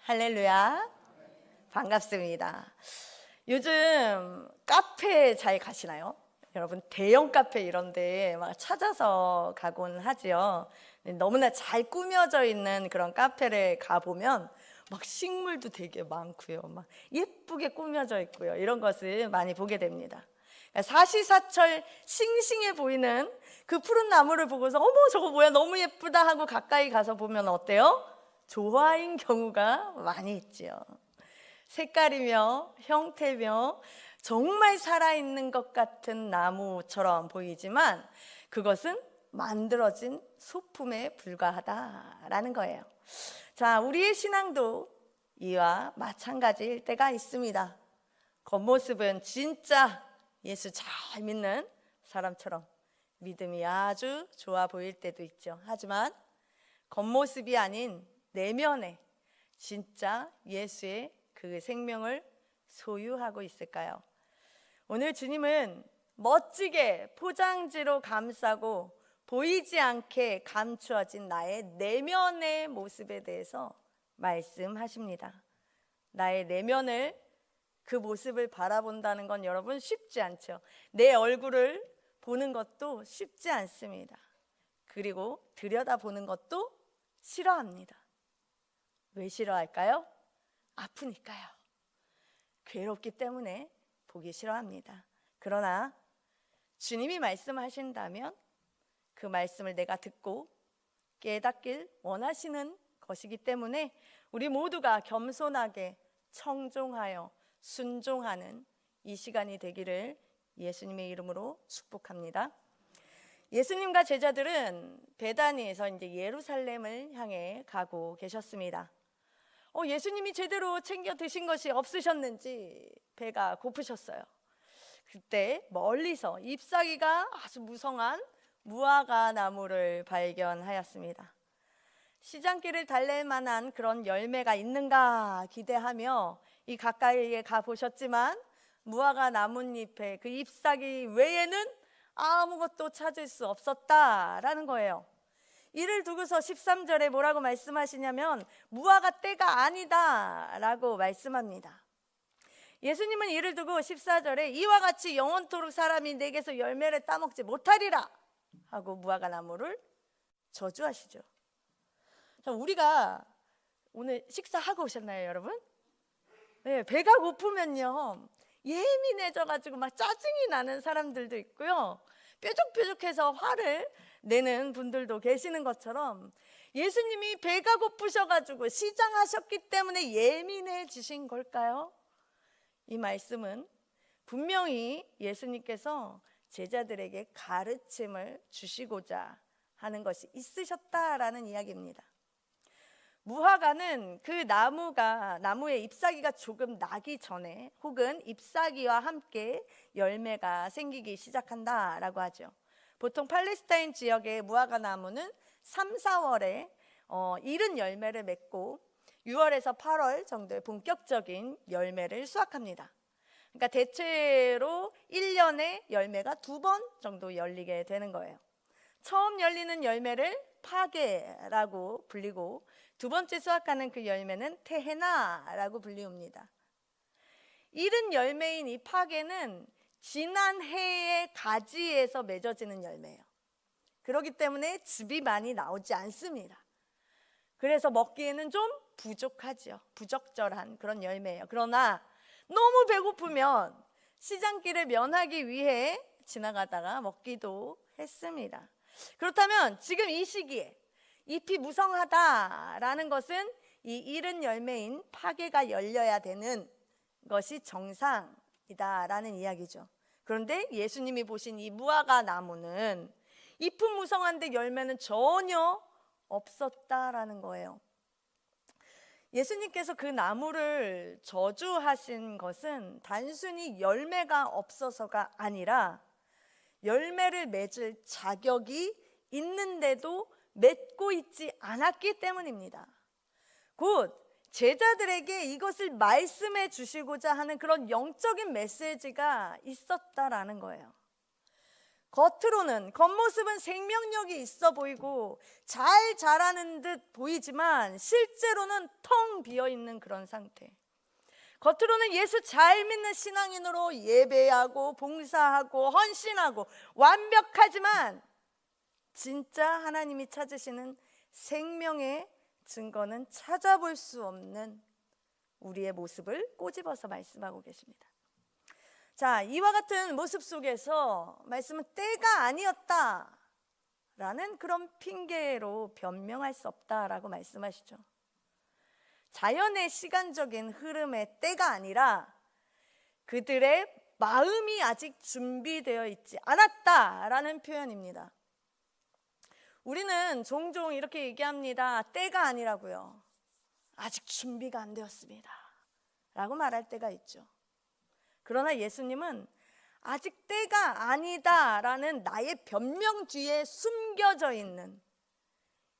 할렐루야. 반갑습니다. 요즘 카페 잘 가시나요? 여러분 대형 카페 이런 데 막 찾아서 가곤 하지요. 너무나 잘 꾸며져 있는 그런 카페를 가보면 막 식물도 되게 많고요. 막 예쁘게 꾸며져 있고요. 이런 것을 많이 보게 됩니다. 사시사철 싱싱해 보이는 그 푸른 나무를 보고서 어머 저거 뭐야 너무 예쁘다 하고 가까이 가서 보면 어때요? 조화인 경우가 많이 있지요. 색깔이며 형태며 정말 살아있는 것 같은 나무처럼 보이지만 그것은 만들어진 소품에 불과하다라는 거예요. 자, 우리의 신앙도 이와 마찬가지일 때가 있습니다. 겉모습은 진짜 예수 잘 믿는 사람처럼 믿음이 아주 좋아 보일 때도 있죠. 하지만 겉모습이 아닌 내면에 진짜 예수의 그 생명을 소유하고 있을까요? 오늘 주님은 멋지게 포장지로 감싸고 보이지 않게 감추어진 나의 내면의 모습에 대해서 말씀하십니다. 나의 내면을 그 모습을 바라본다는 건 여러분 쉽지 않죠. 내 얼굴을 보는 것도 쉽지 않습니다. 그리고 들여다보는 것도 싫어합니다. 왜 싫어할까요? 아프니까요. 괴롭기 때문에 보기 싫어합니다. 그러나 주님이 말씀하신다면 그 말씀을 내가 듣고 깨닫길 원하시는 것이기 때문에 우리 모두가 겸손하게 청종하여 순종하는 이 시간이 되기를 예수님의 이름으로 축복합니다. 예수님과 제자들은 베다니에서 이제 예루살렘을 향해 가고 계셨습니다. 예수님이 제대로 챙겨 드신 것이 없으셨는지 배가 고프셨어요. 그때 멀리서 잎사귀가 아주 무성한 무화과 나무를 발견하였습니다. 시장길을 달랠 만한 그런 열매가 있는가 기대하며 이 가까이에 가보셨지만 무화과 나뭇잎의 그 잎사귀 외에는 아무것도 찾을 수 없었다라는 거예요. 이를 두고서 13절에 뭐라고 말씀하시냐면 무화과 때가 아니다 라고 말씀합니다. 예수님은 이를 두고 14절에 이와 같이 영원토록 사람이 내게서 열매를 따먹지 못하리라 하고 무화과 나무를 저주하시죠. 우리가 오늘 식사하고 오셨나요, 여러분? 네, 배가 고프면요 예민해져가지고 막 짜증이 나는 사람들도 있고요, 뾰족뾰족해서 화를 내는 분들도 계시는 것처럼 예수님이 배가 고프셔가지고 시장하셨기 때문에 예민해지신 걸까요? 이 말씀은 분명히 예수님께서 제자들에게 가르침을 주시고자 하는 것이 있으셨다라는 이야기입니다. 무화과는 그 나무의 잎사귀가 조금 나기 전에 혹은 잎사귀와 함께 열매가 생기기 시작한다라고 하죠. 보통 팔레스타인 지역의 무화과 나무는 3, 4월에 이른 열매를 맺고 6월에서 8월 정도의 본격적인 열매를 수확합니다. 그러니까 대체로 1년에 열매가 2번 정도 열리게 되는 거예요. 처음 열리는 열매를 파게라고 불리고 두 번째 수확하는 그 열매는 테헤나라고 불리웁니다. 이른 열매인 이 파게는 지난 해의 가지에서 맺어지는 열매예요. 그렇기 때문에 즙이 많이 나오지 않습니다. 그래서 먹기에는 좀 부족하죠. 부적절한 그런 열매예요. 그러나 너무 배고프면 시장길을 면하기 위해 지나가다가 먹기도 했습니다. 그렇다면 지금 이 시기에 잎이 무성하다라는 것은 이 이른 열매인 파게가 열려야 되는 것이 정상이다라는 이야기죠. 그런데 예수님이 보신 이 무화과 나무는 잎은 무성한데 열매는 전혀 없었다라는 거예요. 예수님께서 그 나무를 저주하신 것은 단순히 열매가 없어서가 아니라 열매를 맺을 자격이 있는데도 맺고 있지 않았기 때문입니다. 곧 제자들에게 이것을 말씀해 주시고자 하는 그런 영적인 메시지가 있었다라는 거예요. 겉으로는, 겉모습은 생명력이 있어 보이고 잘 자라는 듯 보이지만 실제로는 텅 비어 있는 그런 상태. 겉으로는 예수 잘 믿는 신앙인으로 예배하고 봉사하고 헌신하고 완벽하지만 진짜 하나님이 찾으시는 생명의 증거는 찾아볼 수 없는 우리의 모습을 꼬집어서 말씀하고 계십니다. 자, 이와 같은 모습 속에서 말씀은 때가 아니었다 라는 그런 핑계로 변명할 수 없다라고 말씀하시죠. 자연의 시간적인 흐름의 때가 아니라 그들의 마음이 아직 준비되어 있지 않았다라는 표현입니다. 우리는 종종 이렇게 얘기합니다. 때가 아니라고요. 아직 준비가 안 되었습니다 라고 말할 때가 있죠. 그러나 예수님은 아직 때가 아니다라는 나의 변명 뒤에 숨겨져 있는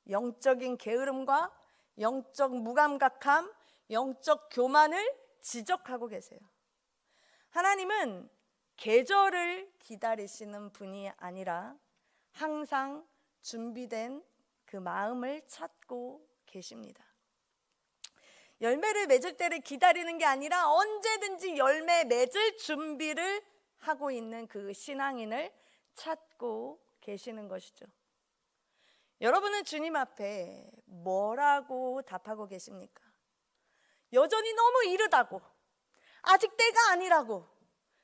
영적인 게으름과 영적 무감각함, 영적 교만을 지적하고 계세요. 하나님은 계절을 기다리시는 분이 아니라 항상 준비된 그 마음을 찾고 계십니다. 열매를 맺을 때를 기다리는 게 아니라 언제든지 열매 맺을 준비를 하고 있는 그 신앙인을 찾고 계시는 것이죠. 여러분은 주님 앞에 뭐라고 답하고 계십니까? 여전히 너무 이르다고, 아직 때가 아니라고,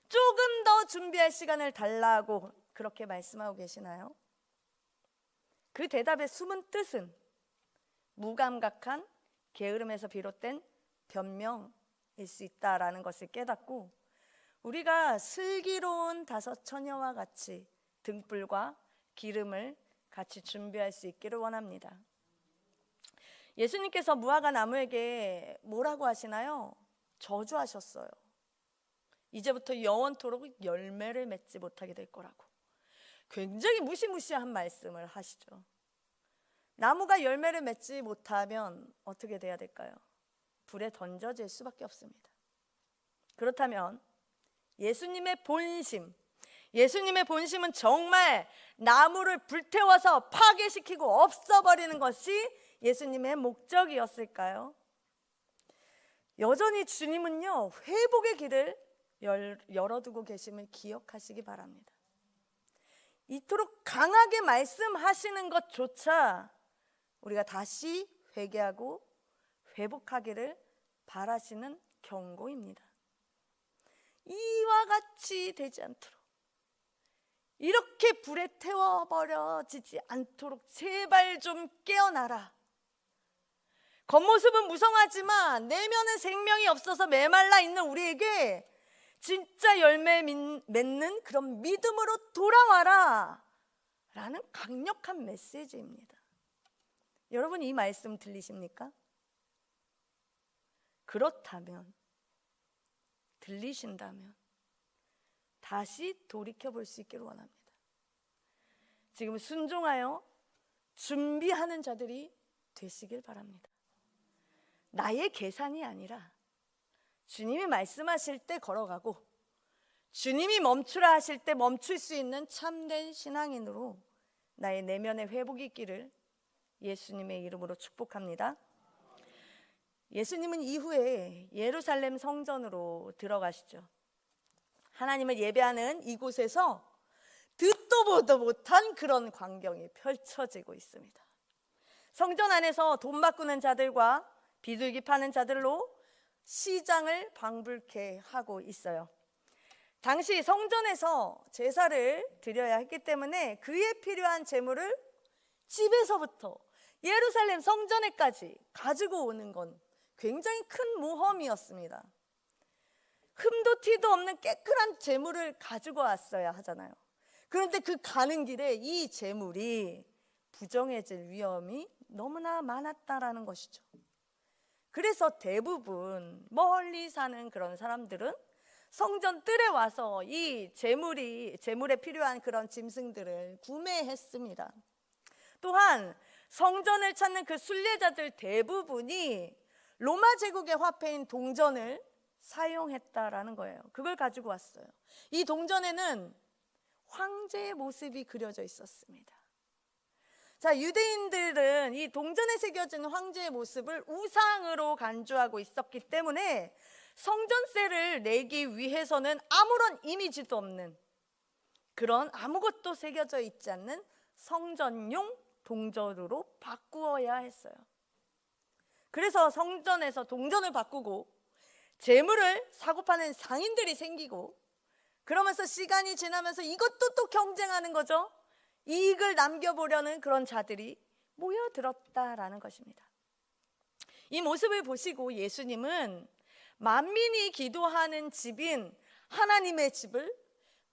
조금 더 준비할 시간을 달라고 그렇게 말씀하고 계시나요? 그 대답의 숨은 뜻은 무감각한 게으름에서 비롯된 변명일 수 있다라는 것을 깨닫고 우리가 슬기로운 다섯 처녀와 같이 등불과 기름을 같이 준비할 수 있기를 원합니다. 예수님께서 무화과 나무에게 뭐라고 하시나요? 저주하셨어요. 이제부터 영원토록 열매를 맺지 못하게 될 거라고. 굉장히 무시무시한 말씀을 하시죠. 나무가 열매를 맺지 못하면 어떻게 돼야 될까요? 불에 던져질 수밖에 없습니다. 그렇다면 예수님의 본심은 정말 나무를 불태워서 파괴시키고 없어버리는 것이 예수님의 목적이었을까요? 여전히 주님은요, 회복의 길을 열어두고 계심을 기억하시기 바랍니다. 이토록 강하게 말씀하시는 것조차 우리가 다시 회개하고 회복하기를 바라시는 경고입니다. 이와 같이 되지 않도록, 이렇게 불에 태워버려지지 않도록 제발 좀 깨어나라. 겉모습은 무성하지만 내면은 생명이 없어서 메말라 있는 우리에게 진짜 열매 맺는 그런 믿음으로 돌아와라 라는 강력한 메시지입니다. 여러분, 이 말씀 들리십니까? 그렇다면, 들리신다면 다시 돌이켜볼 수 있기를 원합니다. 지금 순종하여 준비하는 자들이 되시길 바랍니다. 나의 계산이 아니라 주님이 말씀하실 때 걸어가고 주님이 멈추라 하실 때 멈출 수 있는 참된 신앙인으로 나의 내면의 회복이 있기를 예수님의 이름으로 축복합니다. 예수님은 이후에 예루살렘 성전으로 들어가시죠. 하나님을 예배하는 이곳에서 듣도 보도 못한 그런 광경이 펼쳐지고 있습니다. 성전 안에서 돈 바꾸는 자들과 비둘기 파는 자들로 시장을 방불케 하고 있어요. 당시 성전에서 제사를 드려야 했기 때문에 그에 필요한 제물을 집에서부터 예루살렘 성전에까지 가지고 오는 건 굉장히 큰 모험이었습니다. 흠도 티도 없는 깨끗한 제물을 가지고 왔어야 하잖아요. 그런데 그 가는 길에 이 제물이 부정해질 위험이 너무나 많았다라는 것이죠. 그래서 대부분 멀리 사는 그런 사람들은 성전 뜰에 와서 이 제물에 필요한 그런 짐승들을 구매했습니다. 또한 성전을 찾는 그 순례자들 대부분이 로마 제국의 화폐인 동전을 사용했다라는 거예요. 그걸 가지고 왔어요. 이 동전에는 황제의 모습이 그려져 있었습니다. 자, 유대인들은 이 동전에 새겨진 황제의 모습을 우상으로 간주하고 있었기 때문에 성전세를 내기 위해서는 아무런 이미지도 없는 그런 아무것도 새겨져 있지 않는 성전용 동전으로 바꾸어야 했어요. 그래서 성전에서 동전을 바꾸고 재물을 사고 파는 상인들이 생기고, 그러면서 시간이 지나면서 이것도 또 경쟁하는 거죠. 이익을 남겨보려는 그런 자들이 모여들었다라는 것입니다. 이 모습을 보시고 예수님은 만민이 기도하는 집인 하나님의 집을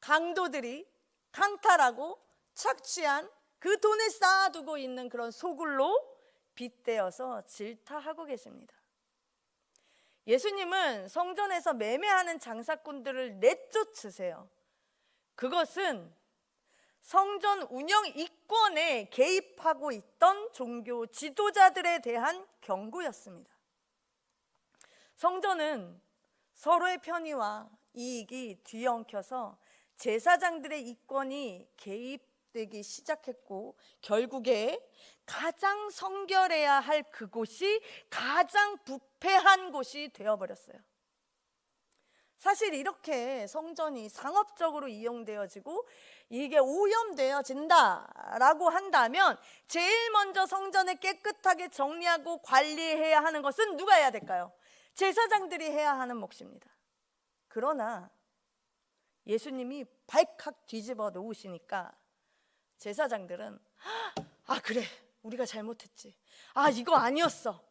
강도들이 강탈하고 착취한 그 돈을 쌓아두고 있는 그런 소굴로 빗대어서 질타하고 계십니다. 예수님은 성전에서 매매하는 장사꾼들을 내쫓으세요. 그것은 성전 운영 이권에 개입하고 있던 종교 지도자들에 대한 경고였습니다. 성전은 서로의 편의와 이익이 뒤엉켜서 제사장들의 이권이 개입되기 시작했고, 결국에 가장 성결해야 할 그곳이 가장 부패한 곳이 되어버렸어요. 사실 이렇게 성전이 상업적으로 이용되어지고 이게 오염되어진다라고 한다면 제일 먼저 성전을 깨끗하게 정리하고 관리해야 하는 것은 누가 해야 될까요? 제사장들이 해야 하는 몫입니다. 그러나 예수님이 발칵 뒤집어 놓으시니까 제사장들은 그래, 우리가 잘못했지, 이거 아니었어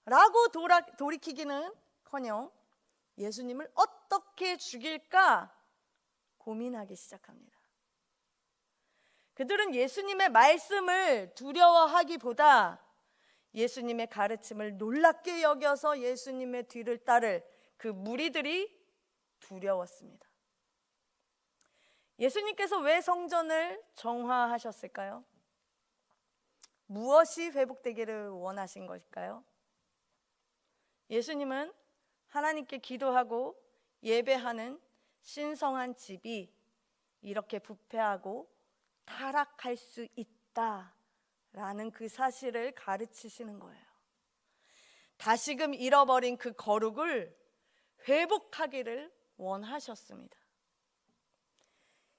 라고 돌이키기는커녕 예수님을 어떻게 죽일까 고민하기 시작합니다. 그들은 예수님의 말씀을 두려워하기보다 예수님의 가르침을 놀랍게 여겨서 예수님의 뒤를 따를 그 무리들이 두려웠습니다. 예수님께서 왜 성전을 정화하셨을까요? 무엇이 회복되기를 원하신 것일까요? 예수님은 하나님께 기도하고 예배하는 신성한 집이 이렇게 부패하고 타락할 수 있다라는 그 사실을 가르치시는 거예요. 다시금 잃어버린 그 거룩을 회복하기를 원하셨습니다.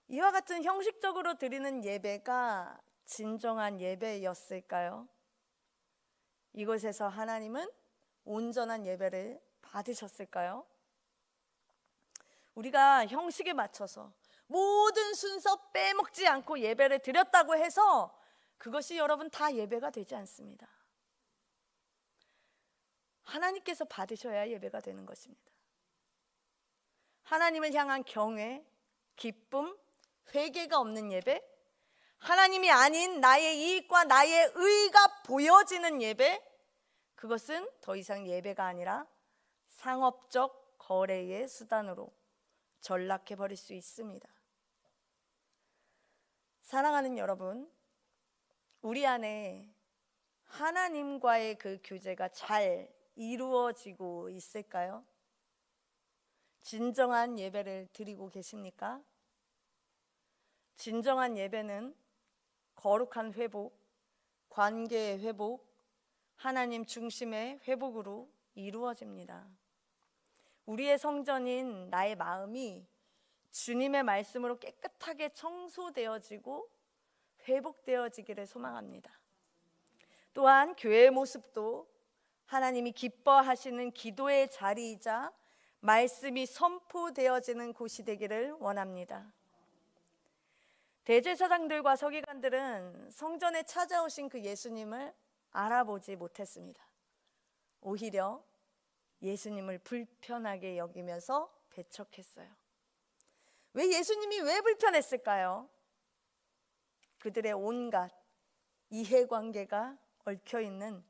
이와 같은 형식적으로 드리는 예배가 진정한 예배였을까요? 이곳에서 하나님은 온전한 예배를 받으셨을까요? 우리가 형식에 맞춰서 모든 순서 빼먹지 않고 예배를 드렸다고 해서 그것이 여러분 다 예배가 되지 않습니다. 하나님께서 받으셔야 예배가 되는 것입니다. 하나님을 향한 경외, 기쁨, 회개가 없는 예배, 하나님이 아닌 나의 이익과 나의 의가 보여지는 예배, 그것은 더 이상 예배가 아니라 상업적 거래의 수단으로 전락해 버릴 수 있습니다. 사랑하는 여러분, 우리 안에 하나님과의 그 교제가 잘 이루어지고 있을까요? 진정한 예배를 드리고 계십니까? 진정한 예배는 거룩한 회복, 관계의 회복, 하나님 중심의 회복으로 이루어집니다. 우리의 성전인 나의 마음이 주님의 말씀으로 깨끗하게 청소되어지고 회복되어지기를 소망합니다. 또한 교회의 모습도 하나님이 기뻐하시는 기도의 자리이자 말씀이 선포되어지는 곳이 되기를 원합니다. 대제사장들과 서기관들은 성전에 찾아오신 그 예수님을 알아보지 못했습니다. 오히려 예수님을 불편하게 여기면서 배척했어요. 왜 예수님이 왜 불편했을까요? 그들의 온갖 이해관계가 얽혀있는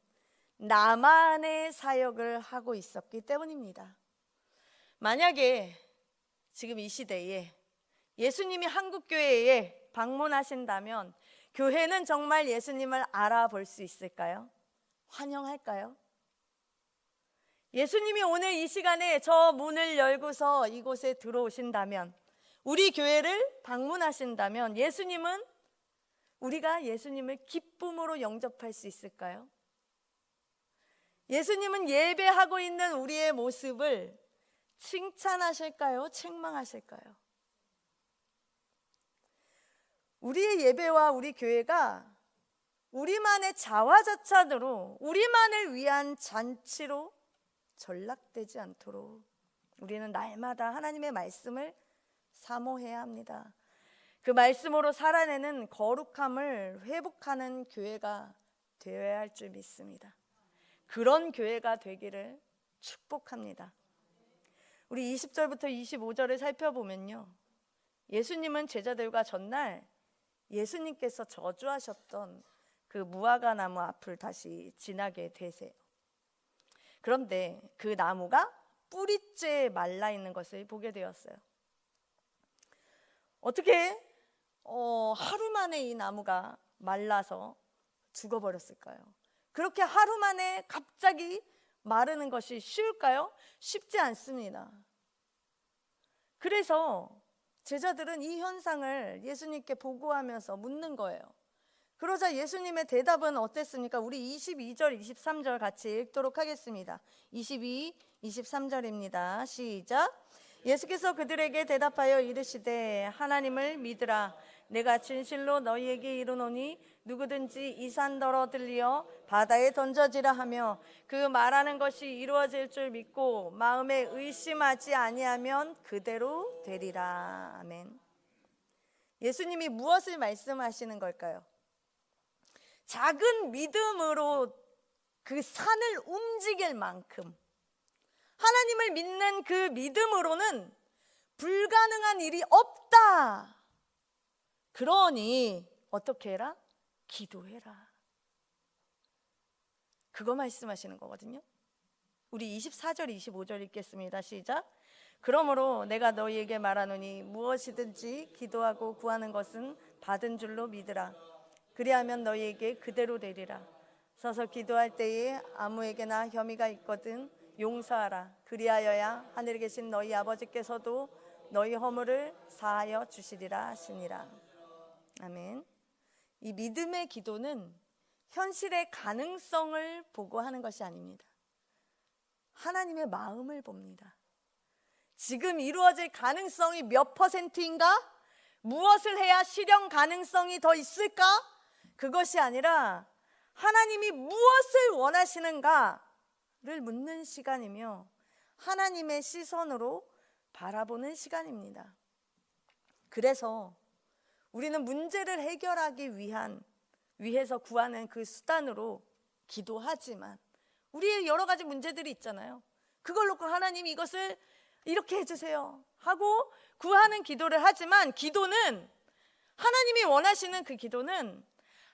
나만의 사역을 하고 있었기 때문입니다. 만약에 지금 이 시대에 예수님이 한국교회에 방문하신다면 교회는 정말 예수님을 알아볼 수 있을까요? 환영할까요? 예수님이 오늘 이 시간에 저 문을 열고서 이곳에 들어오신다면 우리 교회를 방문하신다면 우리가 예수님을 기쁨으로 영접할 수 있을까요? 예수님은 예배하고 있는 우리의 모습을 칭찬하실까요? 책망하실까요? 우리의 예배와 우리 교회가 우리만의 자화자찬으로 우리만을 위한 잔치로 전락되지 않도록 우리는 날마다 하나님의 말씀을 사모해야 합니다. 그 말씀으로 살아내는 거룩함을 회복하는 교회가 되어야 할 줄 믿습니다. 그런 교회가 되기를 축복합니다. 우리 20절부터 25절을 살펴보면요, 예수님은 제자들과 전날 예수님께서 저주하셨던 그 무화과 나무 앞을 다시 지나게 되세요. 그런데 그 나무가 뿌리째 말라 있는 것을 보게 되었어요. 어떻게 하루 만에 이 나무가 말라서 죽어버렸을까요? 그렇게 하루 만에 갑자기 마르는 것이 쉬울까요? 쉽지 않습니다. 그래서 제자들은 이 현상을 예수님께 보고하면서 묻는 거예요. 그러자 예수님의 대답은 어땠습니까? 우리 22절, 23절 같이 읽도록 하겠습니다. 22, 23절입니다. 시작. 예수께서 그들에게 대답하여 이르시되 하나님을 믿으라. 내가 진실로 너희에게 이르노니 누구든지 이 산더러 들리어 바다에 던져지라 하며 그 말하는 것이 이루어질 줄 믿고 마음에 의심하지 아니하면 그대로 되리라. 아멘. 예수님이 무엇을 말씀하시는 걸까요? 작은 믿음으로 그 산을 움직일 만큼 하나님을 믿는 그 믿음으로는 불가능한 일이 없다. 그러니 어떻게 해라? 기도해라. 그거 말씀하시는 거거든요. 우리 24절, 25절 읽겠습니다. 시작. 그러므로 내가 너희에게 말하노니 무엇이든지 기도하고 구하는 것은 받은 줄로 믿으라. 그리하면 너희에게 그대로 되리라. 서서 기도할 때에 아무에게나 혐의가 있거든 용서하라. 그리하여야 하늘에 계신 너희 아버지께서도 너희 허물을 사하여 주시리라 하시니라. 아멘. 이 믿음의 기도는 현실의 가능성을 보고 하는 것이 아닙니다. 하나님의 마음을 봅니다. 지금 이루어질 가능성이 몇 %인가? 무엇을 해야 실현 가능성이 더 있을까? 그것이 아니라 하나님이 무엇을 원하시는가를 묻는 시간이며 하나님의 시선으로 바라보는 시간입니다. 그래서 우리는 문제를 해결하기 위해서 구하는 그 수단으로 기도하지만 우리의 여러 가지 문제들이 있잖아요. 그걸 놓고 하나님 이것을 이렇게 해주세요 하고 구하는 기도를 하지만 기도는 하나님이 원하시는 그 기도는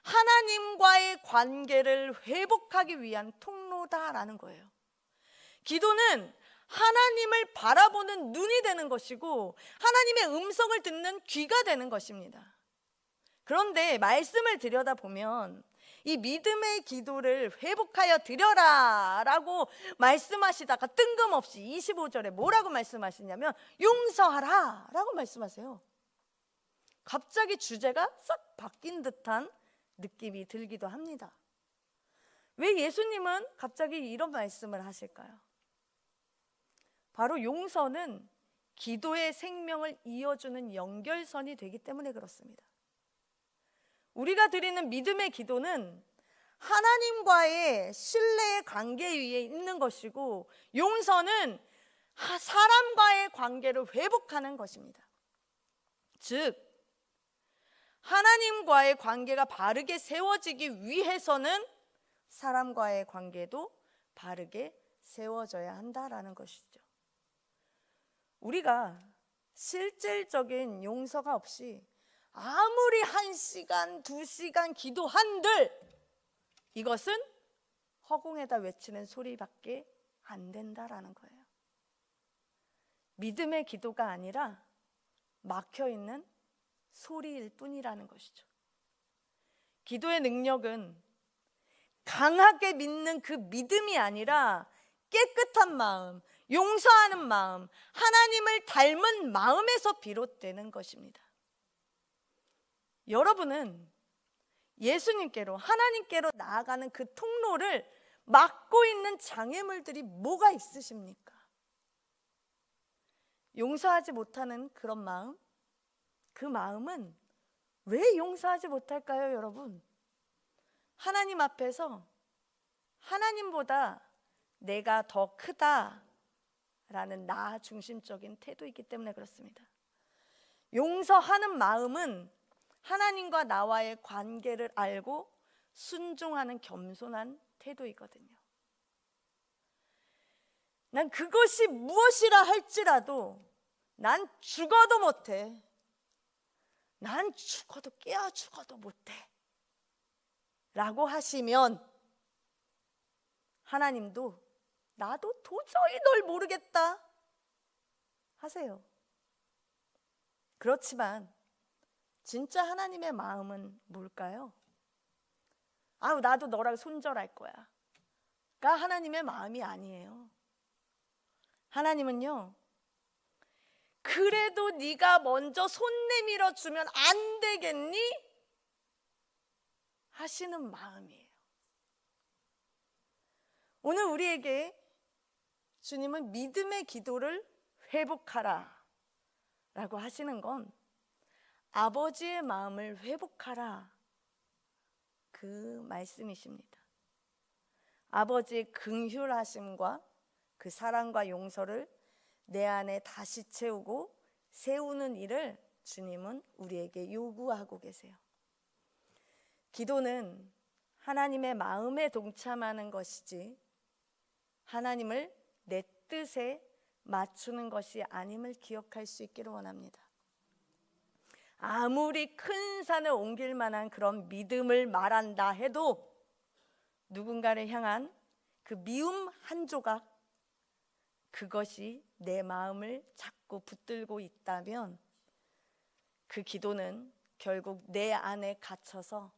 하나님과의 관계를 회복하기 위한 통로다라는 거예요. 기도는 하나님을 바라보는 눈이 되는 것이고 하나님의 음성을 듣는 귀가 되는 것입니다. 그런데 말씀을 들여다보면 이 믿음의 기도를 회복하여 드려라 라고 말씀하시다가 뜬금없이 25절에 뭐라고 말씀하시냐면 용서하라 라고 말씀하세요. 갑자기 주제가 싹 바뀐 듯한 느낌이 들기도 합니다. 왜 예수님은 갑자기 이런 말씀을 하실까요? 바로 용서는 기도의 생명을 이어주는 연결선이 되기 때문에 그렇습니다. 우리가 드리는 믿음의 기도는 하나님과의 신뢰의 관계 위에 있는 것이고 용서는 사람과의 관계를 회복하는 것입니다. 즉 하나님과의 관계가 바르게 세워지기 위해서는 사람과의 관계도 바르게 세워져야 한다라는 것이죠. 우리가 실질적인 용서가 없이 아무리 1시간, 2시간 기도한들 이것은 허공에다 외치는 소리밖에 안 된다라는 거예요. 믿음의 기도가 아니라 막혀있는 소리일 뿐이라는 것이죠. 기도의 능력은 강하게 믿는 그 믿음이 아니라 깨끗한 마음, 용서하는 마음, 하나님을 닮은 마음에서 비롯되는 것입니다. 여러분은 예수님께로, 하나님께로 나아가는 그 통로를 막고 있는 장애물들이 뭐가 있으십니까? 용서하지 못하는 그런 마음, 그 마음은 왜 용서하지 못할까요, 여러분? 하나님 앞에서 하나님보다 내가 더 크다라는 나 중심적인 태도이기 때문에 그렇습니다. 용서하는 마음은 하나님과 나와의 관계를 알고 순종하는 겸손한 태도이거든요. 난 그것이 무엇이라 할지라도 난 죽어도 못해. 난 죽어도 깨어 죽어도 못해 라고 하시면 하나님도 나도 도저히 널 모르겠다 하세요. 그렇지만 진짜 하나님의 마음은 뭘까요? 아우, 나도 너랑 손절할 거야 가 하나님의 마음이 아니에요. 하나님은요, 그래도 네가 먼저 손 내밀어 주면 안 되겠니? 하시는 마음이에요. 오늘 우리에게 주님은 믿음의 기도를 회복하라 라고 하시는 건 아버지의 마음을 회복하라 그 말씀이십니다. 아버지의 긍휼하심과 그 사랑과 용서를 내 안에 다시 채우고 세우는 일을 주님은 우리에게 요구하고 계세요. 기도는 하나님의 마음에 동참하는 것이지 하나님을 내 뜻에 맞추는 것이 아님을 기억할 수 있기를 원합니다. 아무리 큰 산을 옮길 만한 그런 믿음을 말한다 해도 누군가를 향한 그 미움 한 조각, 그것이 내 마음을 자꾸 붙들고 있다면 그 기도는 결국 내 안에 갇혀서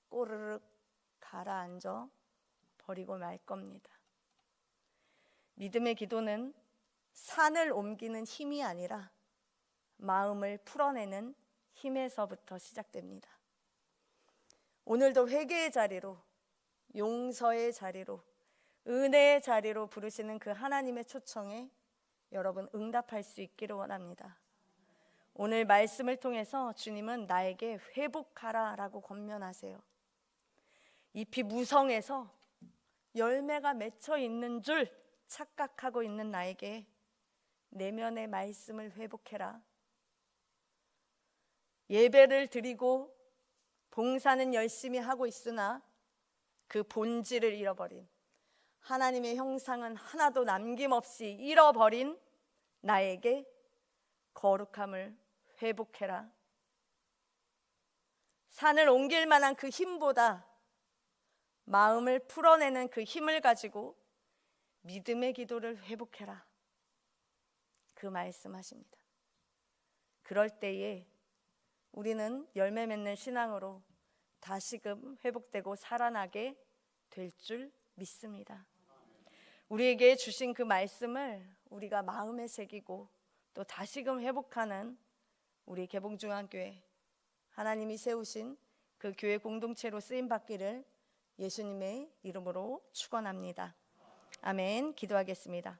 꼬르륵 가라앉아 버리고 말 겁니다. 믿음의 기도는 산을 옮기는 힘이 아니라 마음을 풀어내는 힘에서부터 시작됩니다. 오늘도 회개의 자리로, 용서의 자리로, 은혜의 자리로 부르시는 그 하나님의 초청에 여러분 응답할 수 있기를 원합니다. 오늘 말씀을 통해서 주님은 나에게 회복하라 라고 권면하세요. 잎이 무성해서 열매가 맺혀 있는 줄 착각하고 있는 나에게 내면의 말씀을 회복해라. 예배를 드리고 봉사는 열심히 하고 있으나 그 본질을 잃어버린, 하나님의 형상은 하나도 남김없이 잃어버린 나에게 거룩함을 회복해라. 산을 옮길 만한 그 힘보다 마음을 풀어내는 그 힘을 가지고 믿음의 기도를 회복해라. 그 말씀하십니다. 그럴 때에 우리는 열매 맺는 신앙으로 다시금 회복되고 살아나게 될 줄 믿습니다. 우리에게 주신 그 말씀을 우리가 마음에 새기고 또 다시금 회복하는 우리 개봉중앙교회, 하나님이 세우신 그 교회 공동체로 쓰임받기를 예수님의 이름으로 축원합니다. 아멘. 기도하겠습니다.